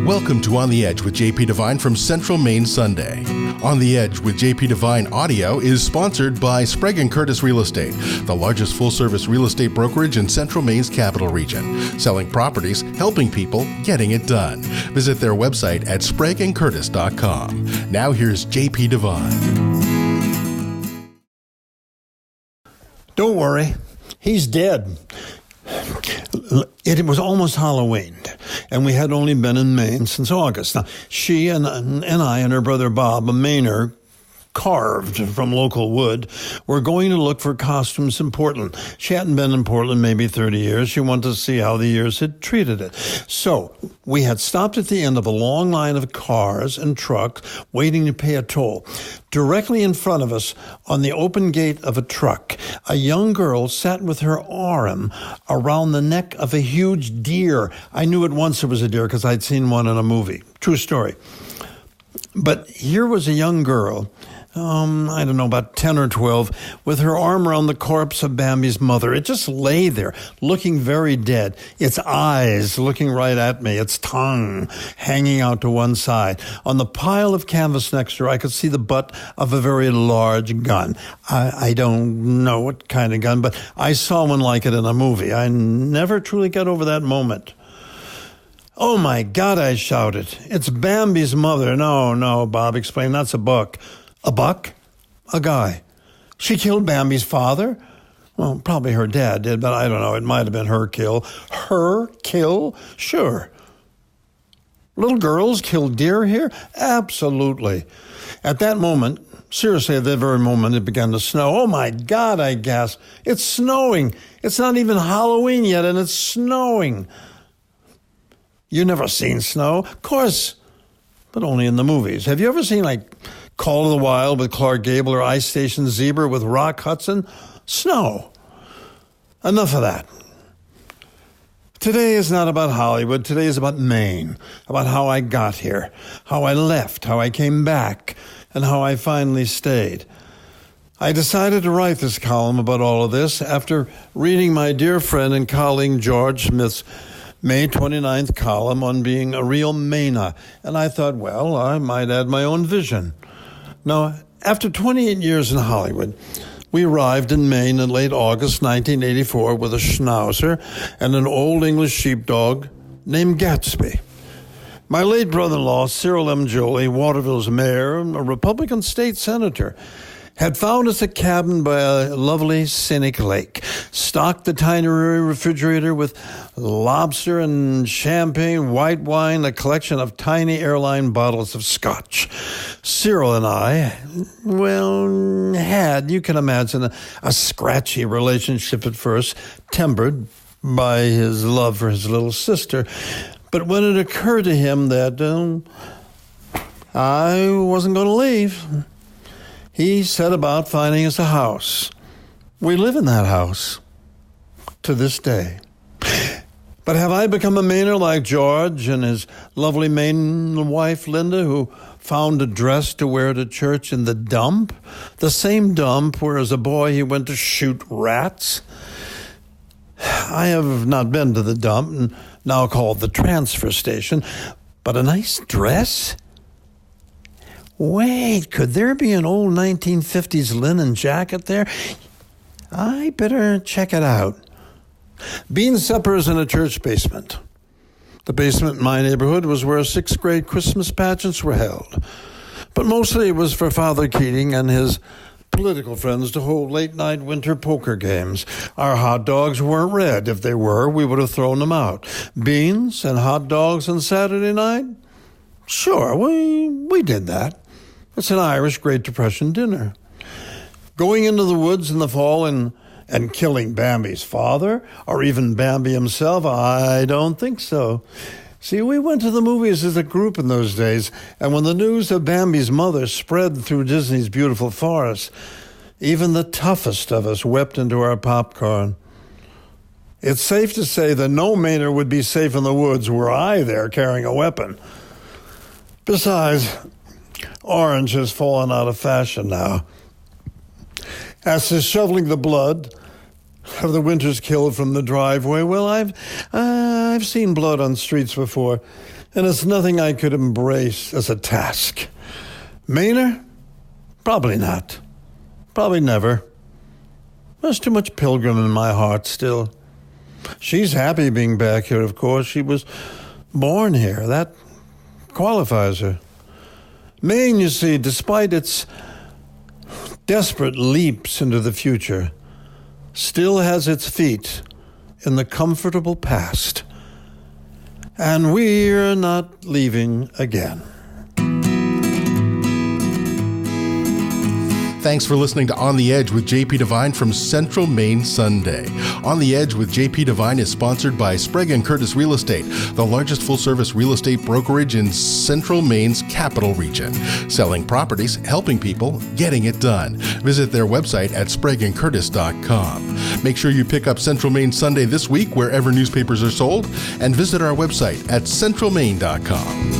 Welcome to On the Edge with JP Devine from Central Maine Sunday. On the Edge with JP Devine Audio is sponsored by Sprague & Curtis Real Estate, the largest full-service real estate brokerage in Central Maine's capital region, selling properties, helping people, getting it done. Visit their website at spragueandcurtis.com. Now here's JP Devine. Don't worry, he's dead. It was almost Halloween, and we had only been in Maine since August. Now, she and I and her brother Bob, a Mainer, carved from local wood, were going to look for costumes in Portland. She hadn't been in Portland maybe 30 years. She wanted to see how the years had treated it. So we had stopped at the end of a long line of cars and trucks waiting to pay a toll. Directly in front of us, on the open gate of a truck, a young girl sat with her arm around the neck of a huge deer. I knew at once it was a deer because I'd seen one in a movie. True story. But here was a young girl, I don't know, about 10 or 12, with her arm around the corpse of Bambi's mother. It just lay there, looking very dead. Its eyes looking right at me, its tongue hanging out to one side. On the pile of canvas next to her, I could see the butt of a very large gun. I don't know what kind of gun, but I saw one like it in a movie. I never truly got over that moment. "Oh, my God," I shouted. "It's Bambi's mother." No, Bob explained. "That's a buck." "A buck?" "A guy." "She killed Bambi's father?" "Well, probably her dad did, but I don't know. It might have been her kill." "Her kill?" "Sure." "Little girls kill deer here?" "Absolutely." At that moment, seriously, at that very moment, it began to snow. "Oh, my God," I gasped. "It's snowing. It's not even Halloween yet, and it's snowing." "You never seen snow?" "Of course, but only in the movies. Have you ever seen, like, Call of the Wild with Clark Gable or Ice Station Zebra with Rock Hudson? Snow. Enough of that. Today is not about Hollywood. Today is about Maine, about how I got here, how I left, how I came back, and how I finally stayed. I decided to write this column about all of this after reading my dear friend and colleague George Smith's May 29th column on being a real Mainer, and I thought, well, I might add my own vision. Now, after 28 years in Hollywood, we arrived in Maine in late August 1984 with a schnauzer and an old English sheepdog named Gatsby. My late brother-in-law, Cyril M. Joly, Waterville's mayor, a Republican state senator, had found us a cabin by a lovely scenic lake, stocked the tiny refrigerator with lobster and champagne, white wine, a collection of tiny airline bottles of scotch. Cyril and I, well, had, you can imagine, a scratchy relationship at first, tempered by his love for his little sister. But when it occurred to him that I wasn't going to leave, he set about finding us a house. We live in that house to this day. But have I become a Mainer like George and his lovely Maine wife, Linda, who found a dress to wear to church in the dump? The same dump where as a boy he went to shoot rats? I have not been to the dump, now called the transfer station, but a nice dress? Wait, could there be an old 1950s linen jacket there? I better check it out. Bean suppers in a church basement. The basement in my neighborhood was where 6th grade Christmas pageants were held. But mostly it was for Father Keating and his political friends to hold late-night winter poker games. Our hot dogs weren't red. If they were, we would have thrown them out. Beans and hot dogs on Saturday night? Sure, we did that. It's an Irish Great Depression dinner. Going into the woods in the fall and killing Bambi's father, or even Bambi himself, I don't think so. See, we went to the movies as a group in those days, and when the news of Bambi's mother spread through Disney's beautiful forest, even the toughest of us wept into our popcorn. It's safe to say that no Mainer would be safe in the woods were I there carrying a weapon. Besides, orange has fallen out of fashion now. As to shoveling the blood, Have the winters killed from the driveway? Well, I've seen blood on streets before, and it's nothing I could embrace as a task. Maynard? Probably not. Probably never. There's too much Pilgrim in my heart still. She's happy being back here, of course. She was born here. That qualifies her. Maine, you see, despite its desperate leaps into the future, still has its feet in the comfortable past. And we're not leaving again. Thanks for listening to On the Edge with JP Devine from Central Maine Sunday. On the Edge with JP Devine is sponsored by Sprague & Curtis Real Estate, the largest full-service real estate brokerage in Central Maine's capital region. Selling properties, helping people, getting it done. Visit their website at spragueandcurtis.com. Make sure you pick up Central Maine Sunday this week wherever newspapers are sold, and visit our website at centralmaine.com.